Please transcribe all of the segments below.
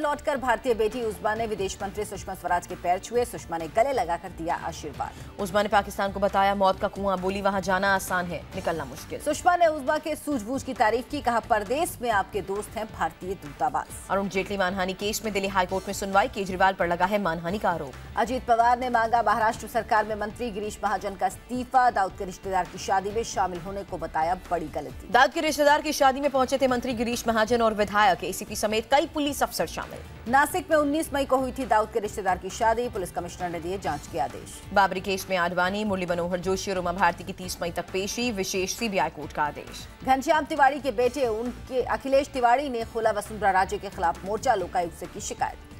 लौटकर भारतीय बेटी उस्मा ने विदेश मंत्री सुषमा स्वराज के पैर छुए। सुषमा ने गले लगाकर दिया आशीर्वाद। उस्मा ने पाकिस्तान को बताया मौत का कुआं, बोली वहां जाना आसान है, निकलना मुश्किल। सुषमा ने उस्मा के सूझबूझ की तारीफ की, कहा परदेश में आपके दोस्त हैं भारतीय दूतावास। अरुण जेटली मानहानि केस में दिल्ली हाईकोर्ट में सुनवाई, केजरीवाल पर लगा है मानहानि का आरोप। अजीत पवार ने मांगा महाराष्ट्र सरकार में मंत्री गिरीश महाजन का इस्तीफा। दाऊद के रिश्तेदार की शादी में शामिल होने को बताया बड़ी गलती। दाऊद के रिश्तेदार की शादी में पहुंचे थे मंत्री गिरीश महाजन और विधायक, एसीपी समेत कई पुलिस अफसर शामिल। नासिक में 19 मई को हुई थी दाऊद के रिश्तेदार की शादी, पुलिस कमिश्नर ने दिए जांच के आदेश। बाबरी केस में आडवाणी, मुरली मनोहर जोशी और उमा भारती की 30 मई तक पेशी, विशेष सीबीआई कोर्ट का आदेश। घनश्याम तिवारी के बेटे उनके अखिलेश तिवारी ने खोला वसुंधरा राजे के खिलाफ मोर्चा, लोकायुक्त से की शिकायत।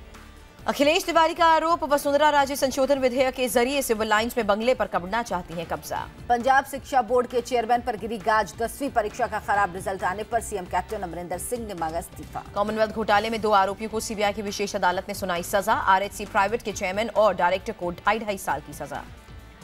अखिलेश तिवारी का आरोप, वसुंधरा राजे संशोधन विधेयक के जरिए सिविल लाइंस में बंगले पर करना चाहती हैं कब्जा। पंजाब शिक्षा बोर्ड के चेयरमैन पर गिरी गाज, 10वीं परीक्षा का खराब रिजल्ट आने पर सीएम कैप्टन अमरिंदर सिंह ने मांगा इस्तीफा। कॉमनवेल्थ घोटाले में 2 आरोपियों को सीबीआई की विशेष अदालत ने सुनाई सजा, आरएचसी प्राइवेट के चेयरमैन और डायरेक्टर को 2.5 साल की सजा।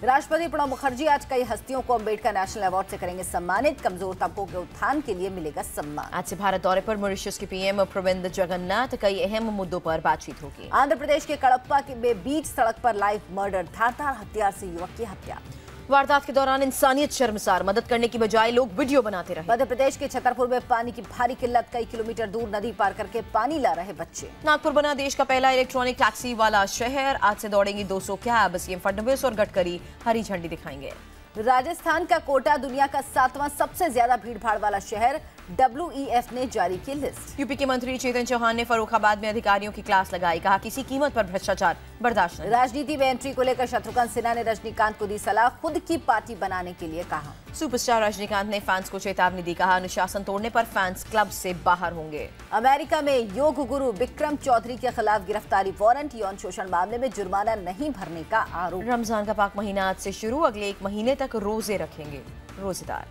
राष्ट्रपति प्रणब मुखर्जी आज कई हस्तियों को अम्बेडकर नेशनल अवार्ड से करेंगे सम्मानित, कमजोर तबकों के उत्थान के लिए मिलेगा सम्मान। आज से भारत दौरे पर मॉरिशस के पीएम प्रविंद जगन्नाथ, कई अहम मुद्दों पर बातचीत होगी। आंध्र प्रदेश के कडप्पा में बीच सड़क पर लाइव मर्डर, धारदार हथियार से युवक की हत्या। वारदात के दौरान इंसानियत शर्मसार, मदद करने की बजाय लोग वीडियो बनाते रहे। मध्य प्रदेश के छतरपुर में पानी की भारी किल्लत, कई किलोमीटर दूर नदी पार करके पानी ला रहे बच्चे। नागपुर बना देश का पहला इलेक्ट्रॉनिक टैक्सी वाला शहर, आज से दौड़ेंगी 200 कैब, सीएम फडणवीस और गडकरी हरी झंडी दिखाएंगे। राजस्थान का कोटा दुनिया का 7वां सबसे ज्यादा भीड़भाड़ वाला शहर, WEF ने जारी की लिस्ट। यूपी के मंत्री चेतन चौहान ने फर्रुखाबाद में अधिकारियों की क्लास लगाई, कहा किसी कीमत पर भ्रष्टाचार बर्दाश्त नहीं। राजनीति में एंट्री को लेकर शत्रुघ्न सिन्हा ने रजनीकांत को दी सलाह, खुद की पार्टी बनाने के लिए कहा। सुपरस्टार रजनीकांत ने फैंस को चेतावनी दी, कहा अनुशासन तोड़ने पर फैंस क्लब से बाहर होंगे। अमेरिका में योग गुरु विक्रम चौधरी के खिलाफ गिरफ्तारी वारंट, यौन शोषण मामले में जुर्माना नहीं भरने का आरोप। रमजान का पाक महीना आज से शुरू, अगले 1 महीने तक रोजे रखेंगे रोजेदार।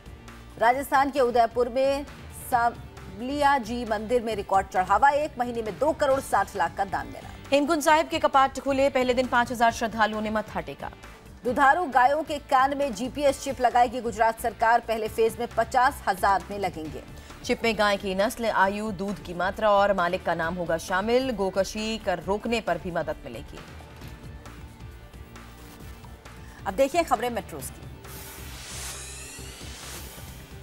राजस्थान के उदयपुर में सांवलिया जी मंदिर में रिकॉर्ड चढ़ावा, 1 महीने में 2 करोड़ 60 लाख का दान देना। हेमकुंड साहिब के कपाट खुले, पहले दिन 5000 श्रद्धालुओं ने मत्था टेका। दुधारू गायों के कान में जीपीएस चिप लगाएगी गुजरात सरकार, पहले फेज में 50,000 में लगेंगे। चिप में गाय की नस्ल, आयु, दूध की मात्रा और मालिक का नाम होगा शामिल, गोकशी कर रोकने पर भी मदद मिलेगी। अब देखिए खबरें मेट्रोस की।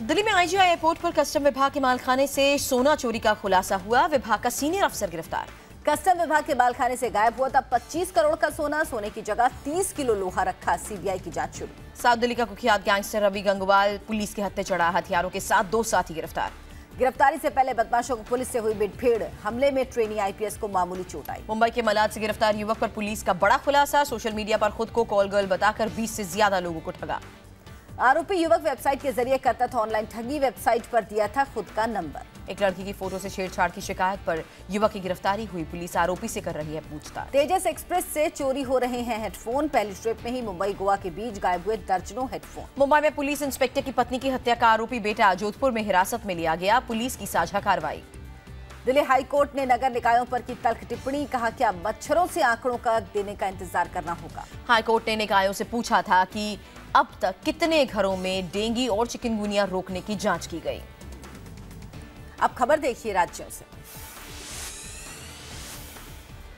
दिल्ली में आईजीआई एयरपोर्ट पर कस्टम विभाग के मालखाने से सोना चोरी का खुलासा हुआ, विभाग का सीनियर अफसर गिरफ्तार। कस्टम विभाग के मालखाने से गायब हुआ था 25 करोड़ का सोना, सोने की जगह 30 किलो लोहा रखा, सीबीआई की जांच शुरू। साउथ दिल्ली का कुख्यात गैंगस्टर रवि गंगवाल पुलिस के हत्थे चढ़ा, हथियारों के साथ 2 साथी गिरफ्तार। गिरफ्तारी से पहले बदमाशों को पुलिस से हुई मुठभेड़, हमले में ट्रेनी आईपीएस को मामूली चोट आई। मुंबई के मलाड से गिरफ्तार युवक पर पुलिस का बड़ा खुलासा, सोशल मीडिया पर खुद को कॉल गर्ल बताकर 20 से ज्यादा लोगों को ठगा। आरोपी युवक वेबसाइट के जरिए करता था ऑनलाइन ठगी, वेबसाइट पर दिया था खुद का नंबर। एक लड़की की फोटो से छेड़छाड़ की शिकायत पर युवक की गिरफ्तारी हुई, पुलिस आरोपी से कर रही है पूछताछ। तेजस एक्सप्रेस से चोरी हो रहे हैं हेडफोन, पहली ट्रिप में ही मुंबई गोवा के बीच गायब हुए दर्जनों हेडफोन। मुंबई में पुलिस इंस्पेक्टर की पत्नी की हत्या का आरोपी बेटा जोधपुर में हिरासत में लिया गया, पुलिस की साझा कार्रवाई। दिल्ली हाईकोर्ट ने नगर निकायों पर की तल्ख टिप्पणी, कहा क्या मच्छरों से आंकड़ों का देने का इंतजार करना होगा। हाईकोर्ट ने निकायों से पूछा था कि अब तक कितने घरों में डेंगू और चिकनगुनिया रोकने की जांच की गई। अब खबर देखिए राज्यों से।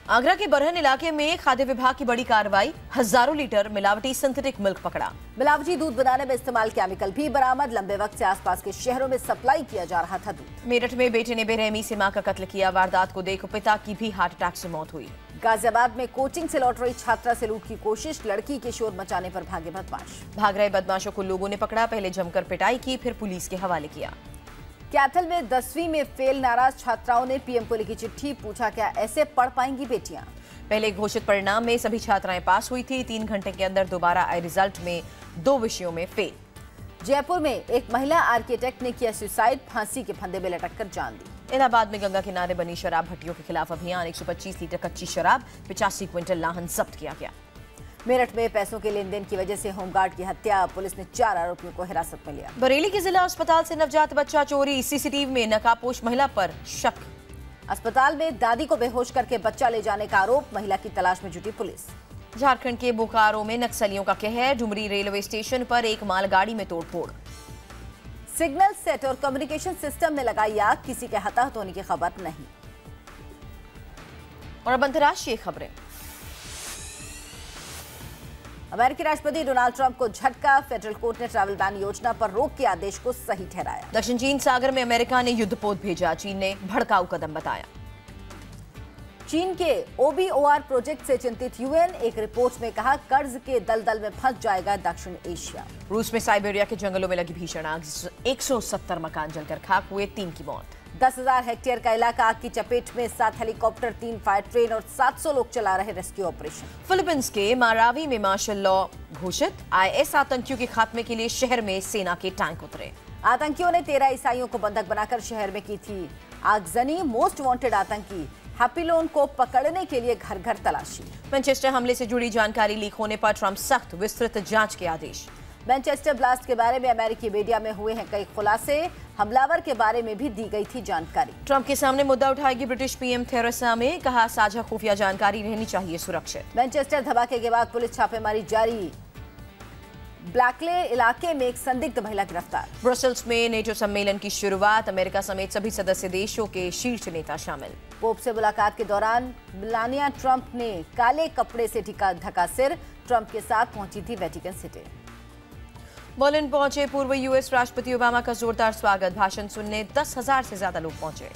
आगरा के बरहन इलाके में खाद्य विभाग की बड़ी कार्रवाई, हजारों लीटर मिलावटी सिंथेटिक मिल्क पकड़ा। मिलावटी दूध बनाने में इस्तेमाल केमिकल भी बरामद, लंबे वक्त से आसपास के शहरों में सप्लाई किया जा रहा था दूध। मेरठ में बेटे ने बेरहमी से मां का कत्ल किया, वारदात को देख पिता की भी हार्ट अटैक से मौत हुई। गाजियाबाद में कोचिंग से लौट रही छात्रा से लूट की कोशिश, लड़की के शोर मचाने पर भागे बदमाश। भाग रहे बदमाशों को लोगों ने पकड़ा, पहले जमकर पिटाई की, फिर पुलिस के हवाले किया। कैथल में 10वीं में फेल नाराज छात्राओं ने पीएम को लिखी चिट्ठी, पूछा क्या ऐसे पढ़ पाएंगी बेटियां। पहले घोषित परिणाम में सभी छात्राएं पास हुई थी, 3 घंटे के अंदर दोबारा आए रिजल्ट में 2 विषयों में फेल। जयपुर में एक महिला आर्किटेक्ट ने किया सुसाइड, फांसी के फंदे में लटककर जान दी। इलाहाबाद में गंगा किनारे बनी शराब भट्टियों के खिलाफ अभियान, 125 लीटर कच्ची शराब, 85 क्विंटल लाहन जब्त किया गया। मेरठ में पैसों के लेन देन की वजह से होमगार्ड की हत्या, पुलिस ने 4 आरोपियों को हिरासत में लिया। बरेली के जिला अस्पताल से नवजात बच्चा चोरी, सीसीटीवी में नकाबपोश महिला पर शक। अस्पताल में दादी को बेहोश करके बच्चा ले जाने का आरोप, महिला की तलाश में जुटी पुलिस। झारखंड के बोकारो में नक्सलियों का कहर, डुमरी रेलवे स्टेशन पर एक मालगाड़ी में तोड़फोड़। सिग्नल सेट और कम्युनिकेशन सिस्टम में लगाई आग, किसी के हताहत होने की खबर नहीं। और अब अंतर्राष्ट्रीय खबरें। अमेरिकी राष्ट्रपति डोनाल्ड ट्रंप को झटका, फेडरल कोर्ट ने ट्रैवल बैन योजना पर रोक के आदेश को सही ठहराया। दक्षिण चीन सागर में अमेरिका ने युद्धपोत भेजा, चीन ने भड़काऊ कदम बताया। चीन के OBOR प्रोजेक्ट से चिंतित यूएन, एक रिपोर्ट में कहा कर्ज के दलदल में फंस जाएगा दक्षिण एशिया। रूस में साइबेरिया के जंगलों में लगी भीषण आग, 170 मकान जलकर खाक हुए, 3 की मौत। 10,000 हेक्टेयर का इलाका आग की चपेट में, 7 हेलीकॉप्टर, 3 फायर ट्रेन और 700 लोग चला रहे रेस्क्यू ऑपरेशन। फिलीपींस के मारावी में मार्शल लॉ घोषित, IS आतंकियों के खात्मे के लिए शहर में सेना के टैंक उतरे। आतंकियों ने 13 ईसाइयों को बंधक बनाकर शहर में की थी आगजनी। मोस्ट वांटेड आतंकी हैप्पीलोन को पकड़ने के लिए घर घर तलाशी। मैनचेस्टर हमले से जुड़ी जानकारी लीक होने पर ट्रंप सख्त विस्तृत जांच के आदेश। मैनचेस्टर ब्लास्ट के बारे में अमेरिकी मीडिया में हुए हैं कई खुलासे, हमलावर के बारे में भी दी गई थी जानकारी। ट्रंप के सामने मुद्दा उठाएगी ब्रिटिश पीएम थेरेसा मे, कहा साझा खुफिया जानकारी रहनी चाहिए सुरक्षित। मैनचेस्टर धमाके के बाद पुलिस छापेमारी जारी, ब्लैकले इलाके में एक संदिग्ध महिला गिरफ्तार। ब्रसेल्स में नेटो सम्मेलन की शुरुआत, अमेरिका समेत सभी सदस्य देशों के शीर्ष नेता शामिल। पोप से मुलाकात के दौरान मेलानिया ट्रंप ने काले कपड़े से ढका सिर, ट्रंप के साथ पहुंची थी वेटिकन सिटी। बर्लिन पहुंचे पूर्व US राष्ट्रपति ओबामा का जोरदार स्वागत, भाषण सुनने 10,000 से ज्यादा लोग पहुंचे।